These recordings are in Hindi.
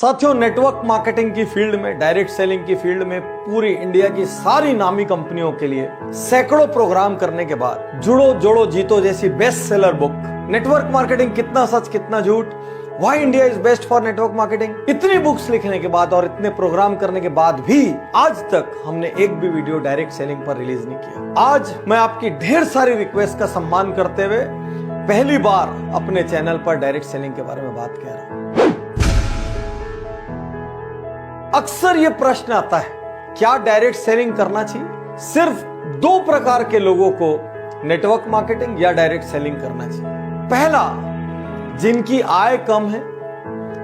साथियों, नेटवर्क मार्केटिंग की फील्ड में, डायरेक्ट सेलिंग की फील्ड में पूरी इंडिया की सारी नामी कंपनियों के लिए सैकड़ों प्रोग्राम करने के बाद जुड़ो जोड़ो जीतो जैसी best seller book, network marketing कितना सच कितना झूठ, why India is best for network marketing, इतनी बुक्स लिखने के बाद और इतने प्रोग्राम करने के बाद भी आज तक हमने एक भी वीडियो डायरेक्ट सेलिंग पर रिलीज नहीं किया। आज मैं आपकी ढेर सारी रिक्वेस्ट का सम्मान करते हुए पहली बार अपने चैनल पर डायरेक्ट सेलिंग के बारे में बात कह रहा हूं। अक्सर यह प्रश्न आता है, क्या डायरेक्ट सेलिंग करना चाहिए? सिर्फ दो प्रकार के लोगों को नेटवर्क मार्केटिंग या डायरेक्ट सेलिंग करना चाहिए। पहला, जिनकी आय कम है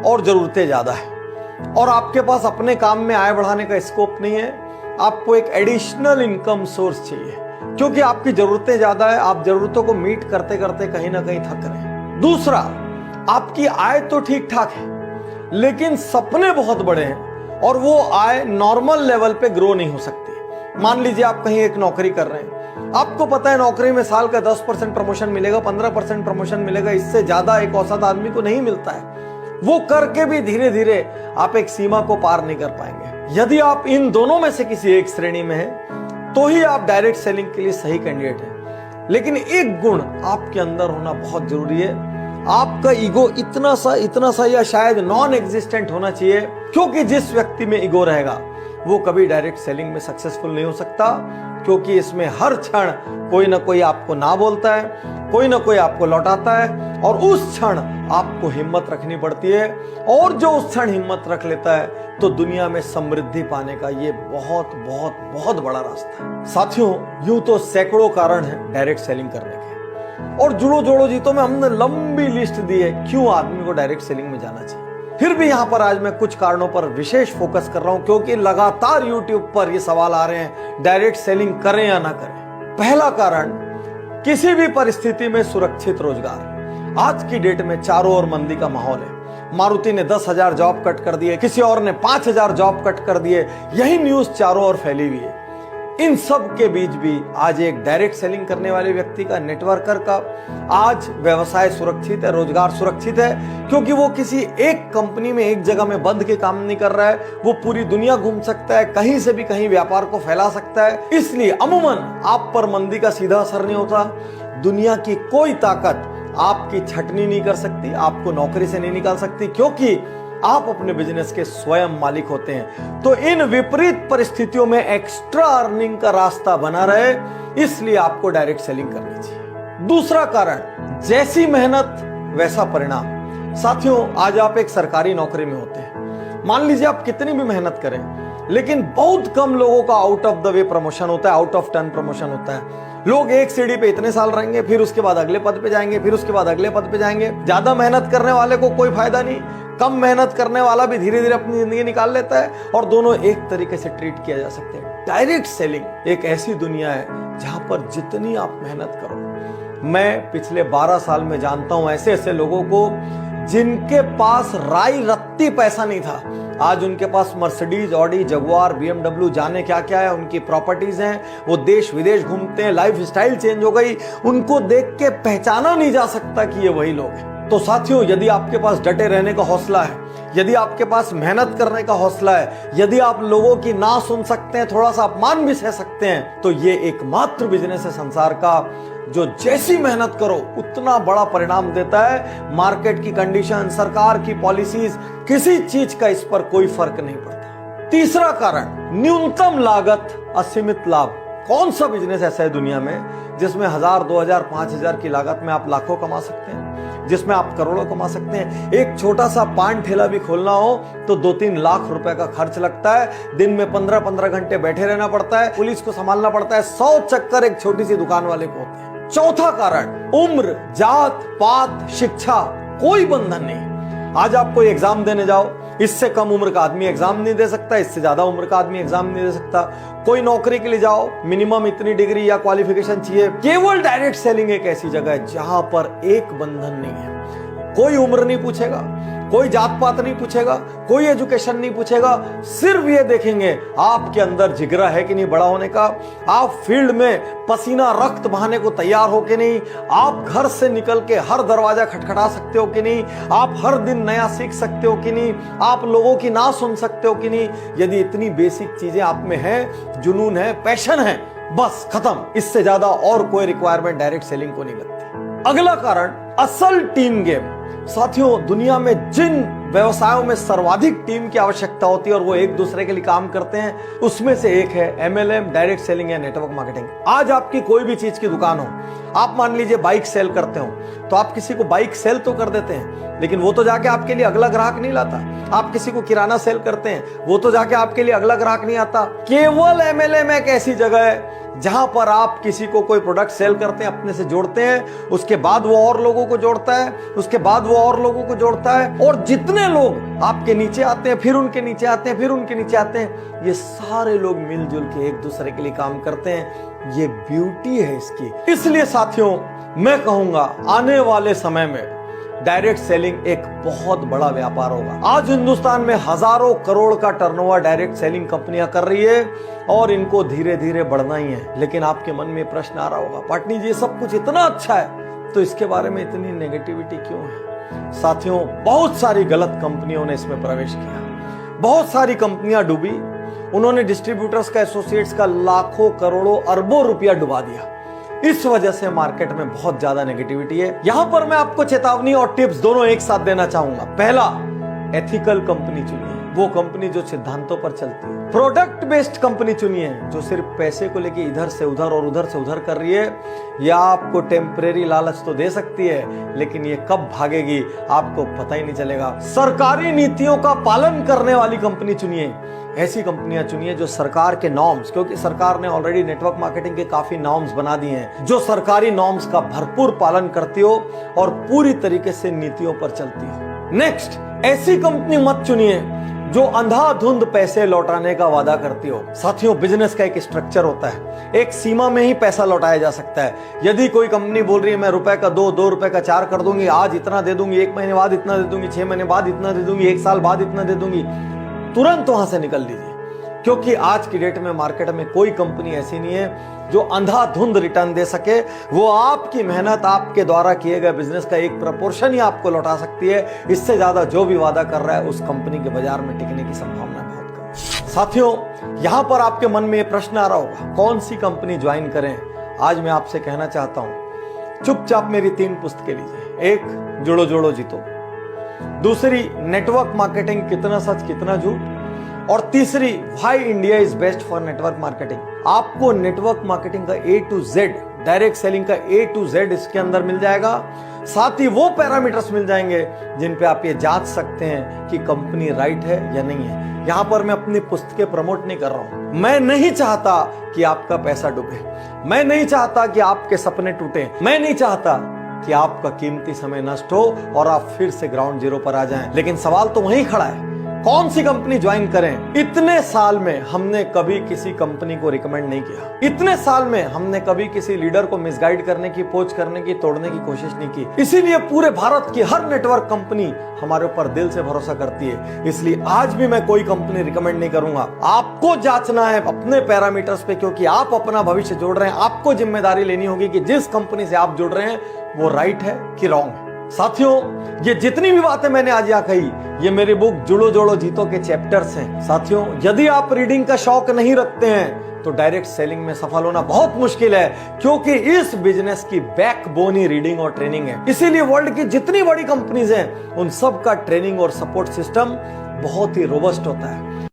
और जरूरतें ज्यादा है और आपके पास अपने काम में आय बढ़ाने का स्कोप नहीं है, आपको एक एडिशनल इनकम सोर्स चाहिए क्योंकि आपकी जरूरतें ज्यादा है, आप जरूरतों को मीट करते करते कहीं ना कहीं थक रहे हैं। दूसरा, आपकी आय तो ठीक ठाक है लेकिन सपने बहुत बड़े हैं और वो आय नॉर्मल लेवल पे ग्रो नहीं हो सकती। मान लीजिए आप कहीं एक नौकरी कर रहे हैं, आपको पता है नौकरी में साल का 10% प्रमोशन मिलेगा, 15% प्रमोशन मिलेगा, इससे ज्यादा एक औसत आदमी को नहीं मिलता है। वो करके भी धीरे धीरे आप एक सीमा को पार नहीं कर पाएंगे। यदि आप इन दोनों में से किसी एक श्रेणी में हैं, तो ही आप डायरेक्ट सेलिंग के लिए सही कैंडिडेट हैं। लेकिन एक गुण आपके अंदर होना बहुत जरूरी है, आपका ईगो इतना सा या शायद नॉन एग्जिस्टेंट होना चाहिए, क्योंकि जिस व्यक्ति में ईगो रहेगा वो कभी डायरेक्ट सेलिंग में सक्सेसफुल नहीं हो सकता, क्योंकि इसमें हर क्षण कोई ना कोई आपको ना बोलता है, कोई ना कोई आपको लौटाता है और उस क्षण आपको हिम्मत रखनी पड़ती है। और जो उस क्षण हिम्मत रख लेता है तो दुनिया में समृद्धि पाने का ये बहुत बहुत बहुत बड़ा रास्ता है। साथियों, यूं तो सैकड़ों कारण है डायरेक्ट सेलिंग करने के और जुड़ो जोड़ो जीतो में हमने लंबी लिस्ट दी है क्यों आदमी को डायरेक्ट सेलिंग में जाना चाहिए। फिर भी यहां पर आज मैं कुछ कारणों पर विशेष फोकस कर रहा हूं क्योंकि लगातार YouTube पर ये सवाल आ रहे हैं, डायरेक्ट सेलिंग करें या ना करें। पहला कारण, किसी भी परिस्थिति में सुरक्षित रोजगार। आज की डेट में चारों ओर मंदी का माहौल है। मारुति ने 10,000 जॉब कट कर दिए, किसी और ने 5,000 जॉब कट कर दिए, यही न्यूज चारों ओर फैली हुई है। इन सब के बीच भी आज एक डायरेक्ट सेलिंग करने वाले व्यक्ति का, नेटवर्कर का आज व्यवसाय सुरक्षित है, रोजगार सुरक्षित है, क्योंकि वो किसी एक कंपनी में एक जगह में बंद के काम नहीं कर रहा है। वो पूरी दुनिया घूम सकता है, कहीं से भी कहीं व्यापार को फैला सकता है। इसलिए अमूमन आप पर मंदी का सीधा असर नहीं होता। दुनिया की कोई ताकत आपकी छटनी नहीं कर सकती, आपको नौकरी से नहीं निकाल सकती, क्योंकि आप अपने बिजनेस के स्वयं मालिक होते हैं। तो इन विपरीत परिस्थितियों में एक्स्ट्रा अर्निंग का रास्ता बना रहे, इसलिए आपको डायरेक्ट सेलिंग करनी चाहिए। दूसरा कारण, जैसी मेहनत वैसा परिणाम। साथियों, आज आप एक सरकारी नौकरी में होते हैं, मान लीजिए आप कितनी भी मेहनत करें, लेकिन बहुत कम लोगों का out of the way promotion होता है, आउट ऑफ टर्न प्रमोशन होता है। लोग एक सीढ़ी पे इतने साल रहेंगे, फिर उसके बाद अगले पद पे जाएंगे, फिर उसके बाद अगले पद पे जाएंगे। ज्यादा मेहनत करने वाले को कोई फायदा नहीं, कम मेहनत करने वाला भी धीरे धीरे अपनी जिंदगी निकाल लेता है और दोनों एक तरीके से ट्रीट किया जा सकते हैं। डायरेक्ट सेलिंग एक ऐसी दुनिया है जहां पर जितनी आप मेहनत करो, मैं पिछले 12 साल में जानता हूं ऐसे ऐसे लोगों को जिनके पास राई रत्ती पैसा नहीं था, आज उनके पास मर्सिडीज, ऑडी, जगुआर, BMW, जाने क्या क्या है, उनकी प्रॉपर्टीज हैं, वो देश विदेश घूमते हैं, लाइफ स्टाइल चेंज हो गई, उनको देख के पहचाना नहीं जा सकता कि ये वही लोग हैं। तो साथियों, यदि आपके पास डटे रहने का हौसला है, यदि आपके पास मेहनत करने का हौसला है, यदि आप लोगों की ना सुन सकते हैं, थोड़ा सा अपमान भी सह सकते हैं, तो ये एकमात्र बिजनेस है संसार का जो जैसी मेहनत करो उतना बड़ा परिणाम देता है। मार्केट की कंडीशन, सरकार की पॉलिसीज, किसी चीज का इस पर कोई फर्क नहीं पड़ता। तीसरा कारण, न्यूनतम लागत असीमित लाभ। कौन सा बिजनेस ऐसा है दुनिया में जिसमें 1,000, 2,000, 5,000 की लागत में आप लाखों कमा सकते हैं, जिसमें आप करोड़ों कमा सकते हैं? एक छोटा सा पान ठेला भी खोलना हो तो 2-3 लाख रुपए का खर्च लगता है, दिन में 15-15 घंटे बैठे रहना पड़ता है, पुलिस को संभालना पड़ता है, 100 चक्कर एक छोटी सी दुकान वाले को होते हैं। चौथा कारण, उम्र, जात पात, शिक्षा, कोई बंधन नहीं। आज आप कोई एग्जाम देने जाओ, इससे कम उम्र का आदमी एग्जाम नहीं दे सकता, इससे ज्यादा उम्र का आदमी एग्जाम नहीं दे सकता। कोई नौकरी के लिए जाओ, मिनिमम इतनी डिग्री या क्वालिफिकेशन चाहिए। केवल डायरेक्ट सेलिंग एक ऐसी जगह है जहां पर एक बंधन नहीं है, कोई उम्र नहीं पूछेगा, कोई जात पात नहीं पूछेगा, कोई एजुकेशन नहीं पूछेगा, सिर्फ ये देखेंगे आपके अंदर जिगरा है कि नहीं बड़ा होने का, आप फील्ड में पसीना रक्त बहाने को तैयार हो कि नहीं, आप घर से निकल के हर दरवाजा खटखटा सकते हो कि नहीं, आप हर दिन नया सीख सकते हो कि नहीं, आप लोगों की ना सुन सकते हो कि नहीं। यदि इतनी बेसिक चीजें आप में है, जुनून है, पैशन है, बस खत्म। इससे ज्यादा और कोई रिक्वायरमेंट डायरेक्ट सेलिंग को नहीं लगती। अगला कारण, असल टीम गेम। साथियों, दुनिया में जिन व्यवसायों में सर्वाधिक टीम की आवश्यकता होती है और वो एक दूसरे के लिए काम करते हैं, उसमें से एक है MLM, डायरेक्ट सेलिंग या नेटवर्क मार्केटिंग। आज आपकी कोई भी चीज की दुकान हो, आप मान लीजिए बाइक सेल करते हो, तो आप किसी को बाइक सेल तो कर देते हैं, लेकिन वो तो जाके आपके लिए अगला ग्राहक नहीं लाता। आप किसी को किराना सेल करते हैं, वो तो जाके आपके लिए अगला ग्राहक नहीं आता। केवल MLM एक ऐसी जगह है जहां पर आप किसी को कोई प्रोडक्ट सेल करते हैं, अपने से जोड़ते हैं, उसके बाद वो और लोगों को जोड़ता है, उसके बाद वो और लोगों को जोड़ता है, और जितने लोग आपके नीचे आते हैं, फिर उनके नीचे आते हैं, फिर उनके नीचे आते हैं, ये सारे लोग मिलजुल के एक दूसरे के लिए काम करते हैं। ये ब्यूटी है इसकी। इसलिए साथियों, मैं कहूंगा आने वाले समय में डायरेक्ट सेलिंग एक बहुत बड़ा व्यापार होगा। आज हिंदुस्तान में हजारों करोड़ का टर्नओवर डायरेक्ट सेलिंग कंपनियां कर रही है और इनको धीरे धीरे बढ़ना ही है। लेकिन आपके मन में प्रश्न आ रहा होगा, पाटनी जी सब कुछ इतना अच्छा है तो इसके बारे में इतनी नेगेटिविटी क्यों है? साथियों, बहुत सारी गलत कंपनियों ने इसमें प्रवेश किया, बहुत सारी कंपनियां डूबी, उन्होंने डिस्ट्रीब्यूटर्स का, एसोसिएट्स का लाखों करोड़ों अरबों रुपया डुबा दिया। इस वजह से मार्केट में बहुत ज्यादा नेगेटिविटी है। यहां पर मैं आपको चेतावनी और टिप्स दोनों एक साथ देना चाहूंगा। पहला, एथिकल कंपनी चुनिए, वो कंपनी जो सिद्धांतों पर चलती है। प्रोडक्ट बेस्ड कंपनी चुनिए, जो सिर्फ पैसे को लेके इधर से उधर और उधर से उधर कर रही है। या आपको टेम्परेरी लालच तो दे सकती है, लेकिन ये कब भागेगी आपको पता ही नहीं चलेगा। सरकारी नीतियों का पालन करने वाली कंपनी चुनिए। ऐसी कंपनियां चुनिए जो सरकार के नॉर्म्स, क्योंकि सरकार ने ऑलरेडी नेटवर्क मार्केटिंग के काफी नॉर्म्स बना दिए हैं, जो सरकारी नॉर्म्स का भरपूर पालन करती हो और पूरी तरीके से नीतियों पर चलती हो। नेक्स्ट, ऐसी कंपनी मत चुनिए जो अंधाधुंध पैसे लौटाने का वादा करती हो। साथियों, बिजनेस का एक स्ट्रक्चर होता है, एक सीमा में ही पैसा लौटाया जा सकता है। यदि कोई कंपनी बोल रही है मैं रुपए का 2 रुपए का 4 कर दूंगी, आज इतना दे दूंगी, 1 महीने बाद इतना दे दूंगी, 6 महीने बाद इतना दे दूंगी, 1 साल बाद इतना दे दूंगी, तुरंत वहां से निकल लीजिए। क्योंकि आज की डेट में मार्केट में कोई कंपनी ऐसी नहीं है जो अंधाधुंध रिटर्न दे सके। वो आपकी मेहनत, आपके द्वारा किए गए बिजनेस का एक प्रपोर्शन ही आपको लौटा सकती है। इससे ज्यादा जो भी वादा कर रहा है उस कंपनी के बाजार में टिकने की संभावना बहुत कम है। साथियों, यहां पर आपके मन में यह प्रश्न आ रहा होगा, कौन सी कंपनी ज्वाइन करें? आज मैं आपसे कहना चाहता हूं, चुपचाप मेरी 3 पुस्तकें लीजिए। एक, जुड़ो जोड़ो जीतो। दूसरी, नेटवर्क मार्केटिंग, कितना सच कितना झूठ। और तीसरी, why India is best for network marketing. आपको नेटवर्क मार्केटिंग का A to Z, direct selling का A to Z इसके अंदर मिल जाएगा। साथ ही वो पैरामीटर्स मिल जाएंगे जिन पे आप ये जांच सकते हैं कि कंपनी राइट है या नहीं है। यहां पर मैं अपनी पुस्तकें प्रमोट नहीं कर रहा हूं। मैं नहीं चाहता कि आपका पैसा डूबे, मैं नहीं चाहता कि आपके सपने टूटे, मैं नहीं चाहता कि आपका कीमती समय नष्ट हो और आप फिर से ग्राउंड जीरो पर आ जाएं। लेकिन सवाल तो वहीं खड़ा है, कौन सी कंपनी ज्वाइन करें? इतने साल में हमने कभी किसी कंपनी को रिकमेंड नहीं किया। इतने साल में हमने कभी किसी लीडर को मिसगाइड करने की, पोच करने की, तोड़ने की कोशिश नहीं की। इसीलिए पूरे भारत की हर नेटवर्क कंपनी हमारे ऊपर दिल से भरोसा करती है। इसलिए आज भी मैं कोई कंपनी रिकमेंड नहीं करूंगा। आपको जांचना है अपने पैरामीटर्स पे, क्योंकि आप अपना भविष्य जोड़ रहे हैं। आपको जिम्मेदारी लेनी होगी कि जिस कंपनी से आप जुड़ रहे हैं वो राइट है कि रॉन्ग है। साथियों, ये जितनी भी बातें मैंने आज यहाँ कही, ये मेरी बुक जुड़ो जोड़ो जीतो के चैप्टर्स हैं। साथियों, यदि आप रीडिंग का शौक नहीं रखते हैं तो डायरेक्ट सेलिंग में सफल होना बहुत मुश्किल है, क्योंकि इस बिजनेस की बैकबोन ही रीडिंग और ट्रेनिंग है। इसीलिए वर्ल्ड की जितनी बड़ी कंपनीज हैं उन सब का ट्रेनिंग और सपोर्ट सिस्टम बहुत ही रोबस्ट होता है।